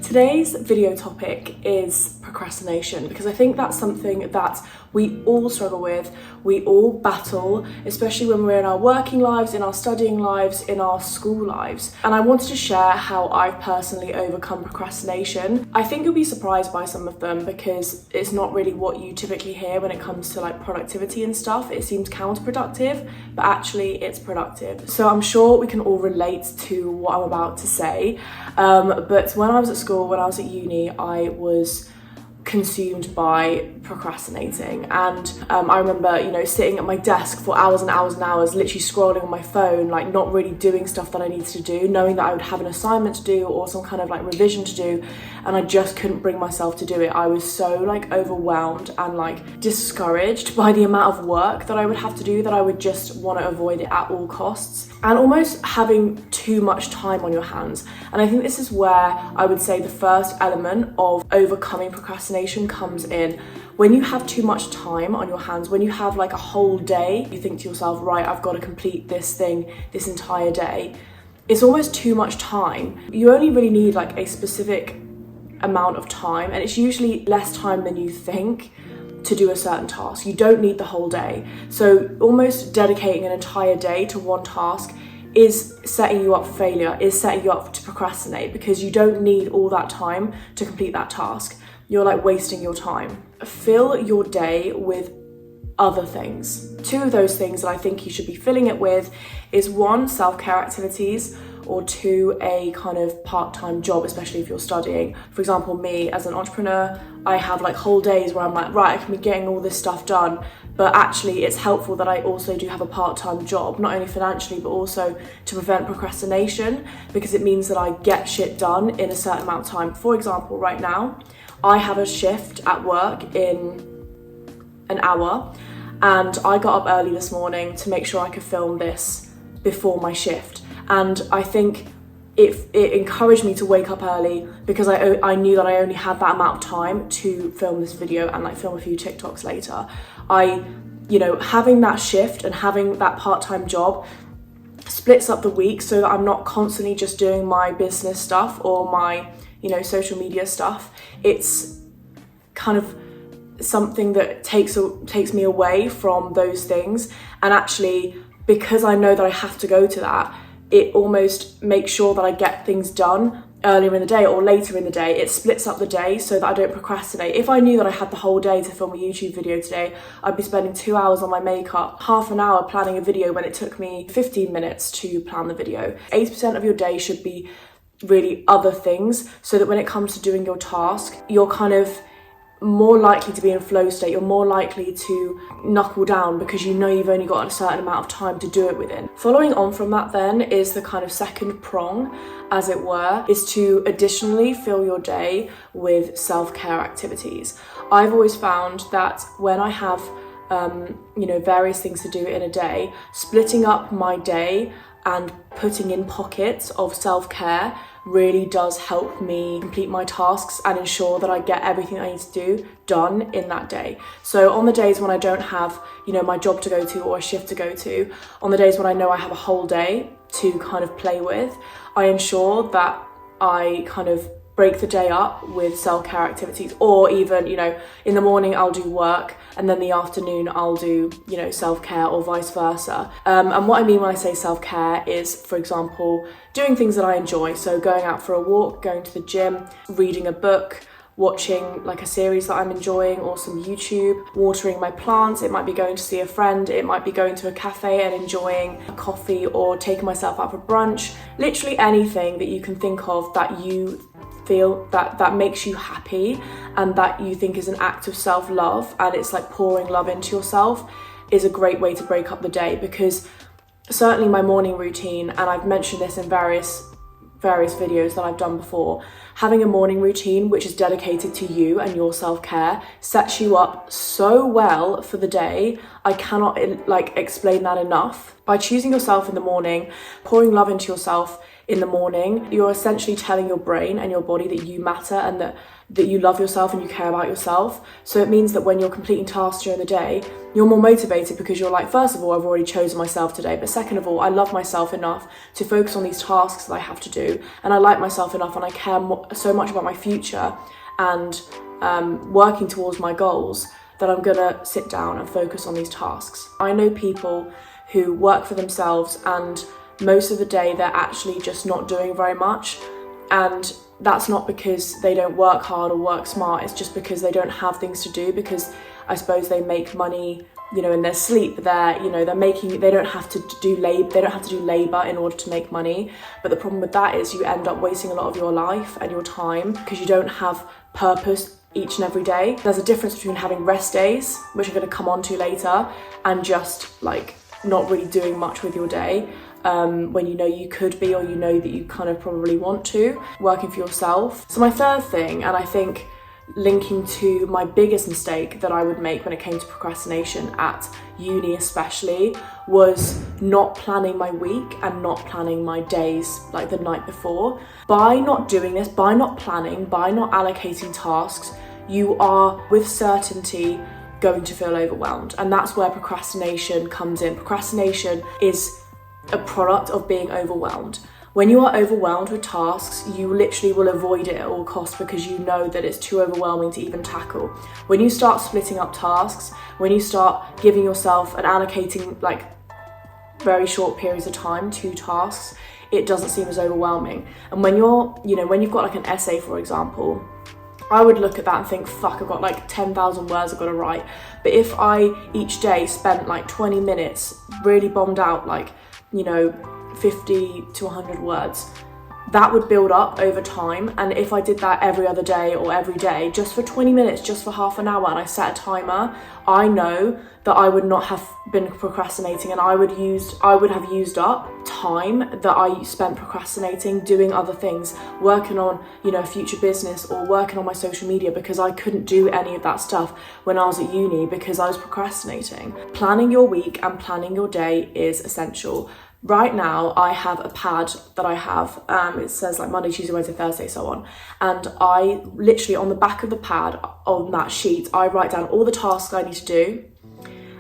Today's video topic is procrastination, because I think that's something that we all struggle with, we all battle, especially when we're in our working lives, in our studying lives, in our school lives. And I wanted to share how I've personally overcome procrastination. I think you'll be surprised by some of them because it's not really what you typically hear when it comes to like productivity and stuff. It seems counterproductive, but actually it's productive. So I'm sure we can all relate to what I'm about to say. But when I was at school, when I was at uni, I was consumed by procrastinating, and I remember sitting at my desk for hours and hours and hours, literally scrolling on my phone, like not really doing stuff that I needed to do, knowing that I would have an assignment to do or some kind of like revision to do, and I just couldn't bring myself to do it. I was so like overwhelmed and like discouraged by the amount of work that I would have to do that I would just want to avoid it at all costs, and almost having too much time on your hands. And I think this is where I would say the first element of overcoming procrastination comes in. When you have too much time on your hands, when you have like a whole day, you think to yourself, right, I've got to complete this thing this entire day. It's almost too much time. You only really need like a specific amount of time, and it's usually less time than you think to do a certain task. You don't need the whole day. So almost dedicating an entire day to one task is setting you up for failure, is setting you up to procrastinate, because you don't need all that time to complete that task. You're like wasting your time. Fill your day with other things. Two of those things that I think you should be filling it with is one, self-care activities, or two, a kind of part-time job, especially if you're studying. For example, me as an entrepreneur, I have like whole days where I'm like, right, I can be getting all this stuff done, but actually it's helpful that I also do have a part-time job, not only financially, but also to prevent procrastination, because it means that I get shit done in a certain amount of time. For example, right now, I have a shift at work in an hour, and I got up early this morning to make sure I could film this before my shift. And I think it encouraged me to wake up early because I knew that I only had that amount of time to film this video and like film a few TikToks later. Having that shift and having that part-time job splits up the week so that I'm not constantly just doing my business stuff or my social media stuff. It's kind of something that takes me away from those things, and actually, because I know that I have to go to that, it almost makes sure that I get things done earlier in the day or later in the day. It splits up the day so that I don't procrastinate. If I knew that I had the whole day to film a YouTube video today, I'd be spending 2 hours on my makeup, half an hour planning a video when it took me 15 minutes to plan the video. 80% of your day should be really other things, so that when it comes to doing your task, you're kind of more likely to be in flow state, you're more likely to knuckle down because you know you've only got a certain amount of time to do it within. Following on from that then is the kind of second prong, as it were, is to additionally fill your day with self-care activities. I've always found that when I have various things to do in a day, splitting up my day and putting in pockets of self-care really does help me complete my tasks and ensure that I get everything I need to do done in that day. So on the days when I don't have, my job to go to or a shift to go to, on the days when I know I have a whole day to kind of play with, I ensure that I kind of break the day up with self-care activities, or even, in the morning I'll do work and then the afternoon I'll do, self-care, or vice versa. And what I mean when I say self-care is, for example, doing things that I enjoy. So going out for a walk, going to the gym, reading a book, watching like a series that I'm enjoying or some YouTube, watering my plants. It might be going to see a friend. It might be going to a cafe and enjoying a coffee, or taking myself out for brunch. Literally anything that you can think of that you feel that makes you happy and that you think is an act of self-love, and it's like pouring love into yourself, is a great way to break up the day. Because certainly my morning routine, and I've mentioned this in various videos that I've done before, having a morning routine which is dedicated to you and your self-care sets you up so well for the day. I cannot explain that enough. By choosing yourself in the morning, pouring love into yourself, in the morning, you're essentially telling your brain and your body that you matter and that you love yourself and you care about yourself. So it means that when you're completing tasks during the day, you're more motivated because you're like, first of all, I've already chosen myself today, but second of all, I love myself enough to focus on these tasks that I have to do, and I like myself enough and I care so much about my future and working towards my goals that I'm gonna sit down and focus on these tasks. I know people who work for themselves and most of the day they're actually just not doing very much, and that's not because they don't work hard or work smart, it's just because they don't have things to do, because I suppose they make money, you know, in their sleep. They don't have to do labor in order to make money. But the problem with that is you end up wasting a lot of your life and your time because you don't have purpose each and every day. There's a difference between having rest days, which I'm going to come on to later, and just like not really doing much with your day. When you know you could be, or you know that you kind of probably want to, working for yourself. So my third thing, and I think linking to my biggest mistake that I would make when it came to procrastination at uni especially, was not planning my week and not planning my days like the night before. By not doing this, by not planning, by not allocating tasks, you are with certainty going to feel overwhelmed. And that's where procrastination comes in. Procrastination is a product of being overwhelmed. When you are overwhelmed with tasks, you literally will avoid it at all costs because you know that it's too overwhelming to even tackle. When you start splitting up tasks, when you start giving yourself and allocating like very short periods of time to tasks, it doesn't seem as overwhelming. And when when you've got like an essay, for example, I would look at that and think, fuck, I've got like 10,000 words I've got to write. But if I each day spent like 20 minutes really bombed out, like, 50 to 100 words, that would build up over time. And if I did that every other day or every day, just for 20 minutes, just for half an hour, and I set a timer, I know that I would not have been procrastinating, and I would have used up time that I spent procrastinating, doing other things, working on, future business or working on my social media, because I couldn't do any of that stuff when I was at uni because I was procrastinating. Planning your week and planning your day is essential. Right now, I have a pad that I have, it says like Monday, Tuesday, Wednesday, Thursday, so on. And I literally, on the back of the pad, on that sheet, I write down all the tasks I need to do.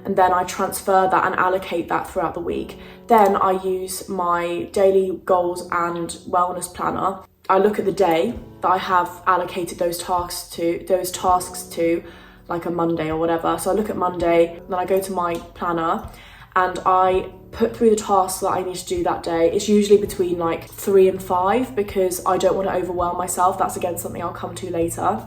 And then I transfer that and allocate that throughout the week. Then I use my daily goals and wellness planner. I look at the day that I have allocated those tasks to, like a Monday or whatever. So I look at Monday, then I go to my planner and I put through the tasks that I need to do that day. It's usually between like 3 and 5 because I don't want to overwhelm myself. That's again something I'll come to later.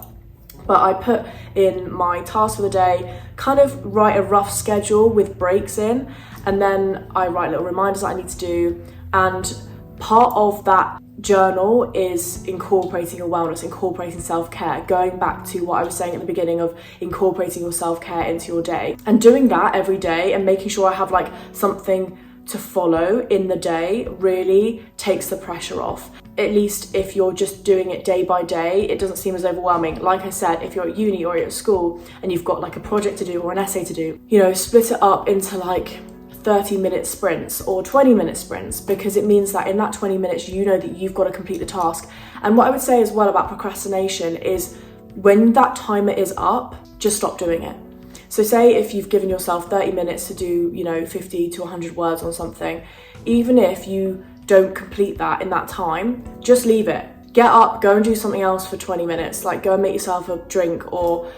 But I put in my tasks for the day, kind of write a rough schedule with breaks in, and then I write little reminders that I need to do. And part of that journal is incorporating your wellness, incorporating self-care, going back to what I was saying at the beginning of incorporating your self-care into your day. And doing that every day and making sure I have like something to follow in the day really takes the pressure off. At least if you're just doing it day by day, it doesn't seem as overwhelming. Like I said, if you're at uni or you're at school and you've got like a project to do or an essay to do, split it up into like 30-minute sprints or 20-minute sprints, because it means that in that 20 minutes, you know that you've got to complete the task. And what I would say as well about procrastination is when that timer is up, just stop doing it. So say if you've given yourself 30 minutes to do, 50 to 100 words on something, even if you don't complete that in that time, just leave it. Get up, go and do something else for 20 minutes, like go and make yourself a drink or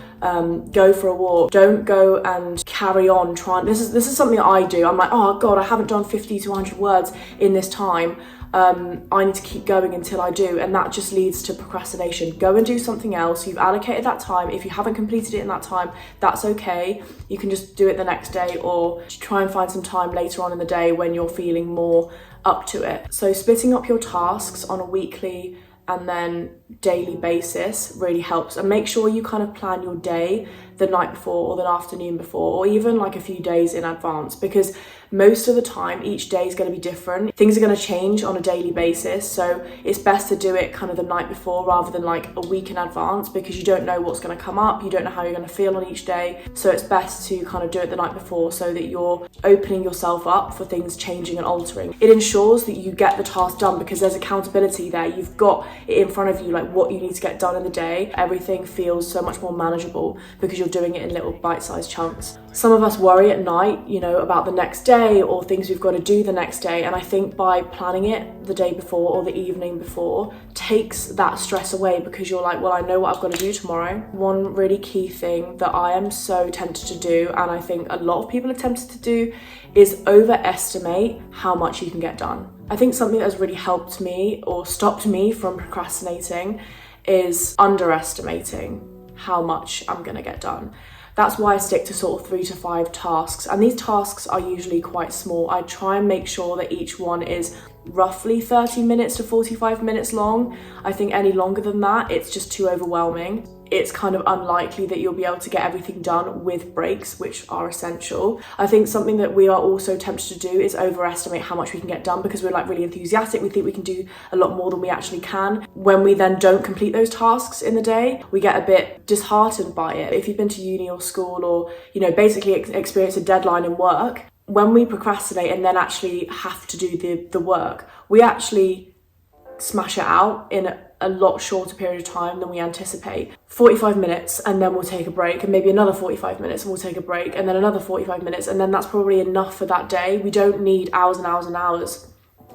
go for a walk. Don't go and carry on trying. This is something that I do. I'm like, oh God, I haven't done 50 to 100 words in this time. I need to keep going until I do, and that just leads to procrastination. Go and do something else. You've allocated that time. If you haven't completed it in that time, that's okay. You can just do it the next day or try and find some time later on in the day when you're feeling more up to it. So splitting up your tasks on a weekly and then daily basis really helps, and make sure you kind of plan your day the night before or the afternoon before, or even like a few days in advance, because most of the time each day is going to be different. Things are going to change on a daily basis, so it's best to do it kind of the night before rather than like a week in advance, because you don't know what's going to come up, you don't know how you're going to feel on each day. So it's best to kind of do it the night before so that you're opening yourself up for things changing and altering. It ensures that you get the task done because there's accountability there. You've got it in front of you, like what you need to get done in the day. Everything feels so much more manageable because you're doing it in little bite-sized chunks. Some of us worry at night, you know, about the next day or things we've got to do the next day. And I think by planning it the day before or the evening before takes that stress away, because you're like, well, I know what I've got to do tomorrow. One really key thing that I am so tempted to do, and I think a lot of people are tempted to do, is overestimate how much you can get done. I think something that has really helped me or stopped me from procrastinating is underestimating how much I'm going to get done. That's why I stick to sort of 3 to 5 tasks. And these tasks are usually quite small. I try and make sure that each one is roughly 30 minutes to 45 minutes long. I think any longer than that, it's just too overwhelming. It's kind of unlikely that you'll be able to get everything done with breaks, which are essential. I think something that we are also tempted to do is overestimate how much we can get done, because we're like really enthusiastic. We think we can do a lot more than we actually can. When we then don't complete those tasks in the day, we get a bit disheartened by it. If you've been to uni or school, or, you know, basically experience a deadline in work, when we procrastinate and then actually have to do the work, we actually smash it out in a lot shorter period of time than we anticipate. 45 minutes and then we'll take a break, and maybe another 45 minutes and we'll take a break, and then another 45 minutes, and then that's probably enough for that day. We don't need hours and hours and hours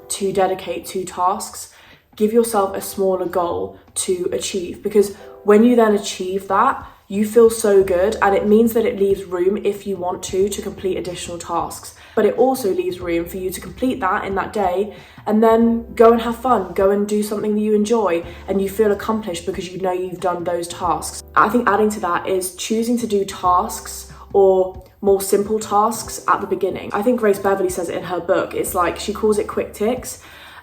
to dedicate to tasks. Give yourself a smaller goal to achieve, because when you then achieve that, you feel so good, and it means that it leaves room, if you want to complete additional tasks. But it also leaves room for you to complete that in that day and then go and have fun, go and do something that you enjoy and you feel accomplished because you know you've done those tasks. I think adding to that is choosing to do tasks or more simple tasks at the beginning. I think Grace Beverly says it in her book. It's like, she calls it quick ticks,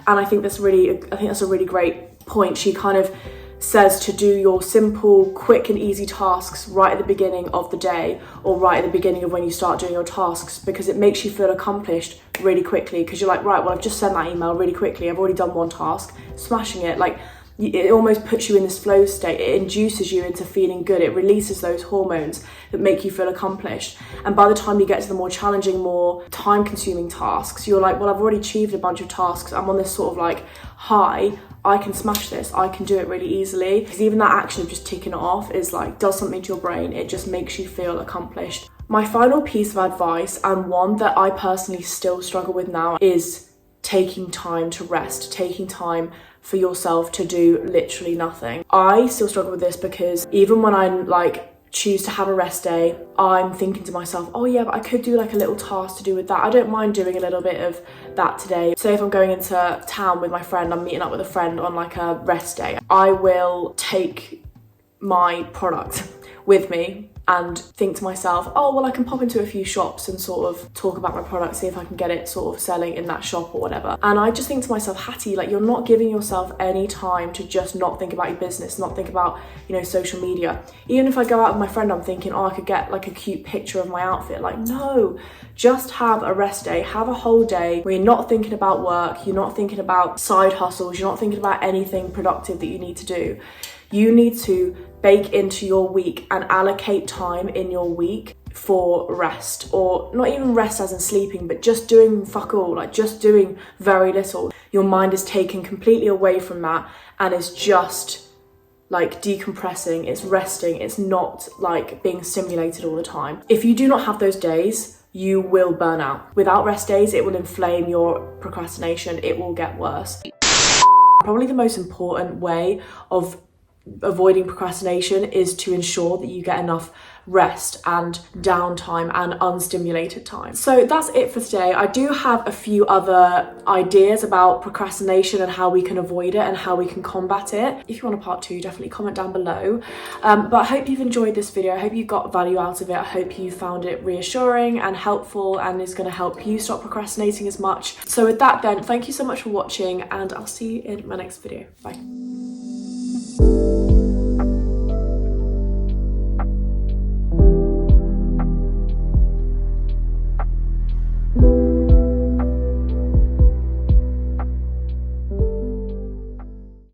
and I think that's a really great point. She kind of says to do your simple, quick and easy tasks right at the beginning of the day, or right at the beginning of when you start doing your tasks, because it makes you feel accomplished really quickly, because you're like, right, well, I've just sent that email really quickly, I've already done one task, smashing it. Like, it almost puts you in this flow state. It induces you into feeling good. It releases those hormones that make you feel accomplished. And by the time you get to the more challenging, more time-consuming tasks, you're like, well, I've already achieved a bunch of tasks. I'm on this sort of like high. I can smash this. I can do it really easily. Because even that action of just ticking it off is like, does something to your brain. It just makes you feel accomplished. My final piece of advice, and one that I personally still struggle with now, is taking time to rest, taking time for yourself to do literally nothing. I still struggle with this because even when I'm like choose to have a rest day, I'm thinking to myself, oh yeah, but I could do like a little task to do with that. I don't mind doing a little bit of that today. Say if I'm going into town with my friend, I'm meeting up with a friend on like a rest day, I will take my product with me and think to myself, oh, well, I can pop into a few shops and sort of talk about my product, see if I can get it sort of selling in that shop or whatever. And I just think to myself, Hattie, like, you're not giving yourself any time to just not think about your business, not think about, you know, social media. Even if I go out with my friend, I'm thinking, oh, I could get like a cute picture of my outfit. Like, no, just have a rest day, have a whole day where you're not thinking about work, you're not thinking about side hustles, you're not thinking about anything productive that you need to do. You need to bake into your week and allocate time in your week for rest, or not even rest as in sleeping, but just doing fuck all, like just doing very little. Your mind is taken completely away from that and is just like decompressing, it's resting, it's not like being stimulated all the time. If you do not have those days, you will burn out. Without rest days, it will inflame your procrastination, it will get worse. Probably the most important way of avoiding procrastination is to ensure that you get enough rest and downtime and unstimulated time. So that's it for today. I do have a few other ideas about procrastination and how we can avoid it and how we can combat it. If you want a part 2, definitely comment down below. But I hope you've enjoyed this video. I hope you got value out of it. I hope you found it reassuring and helpful and is going to help you stop procrastinating as much. So with that then, thank you so much for watching, and I'll see you in my next video. Bye.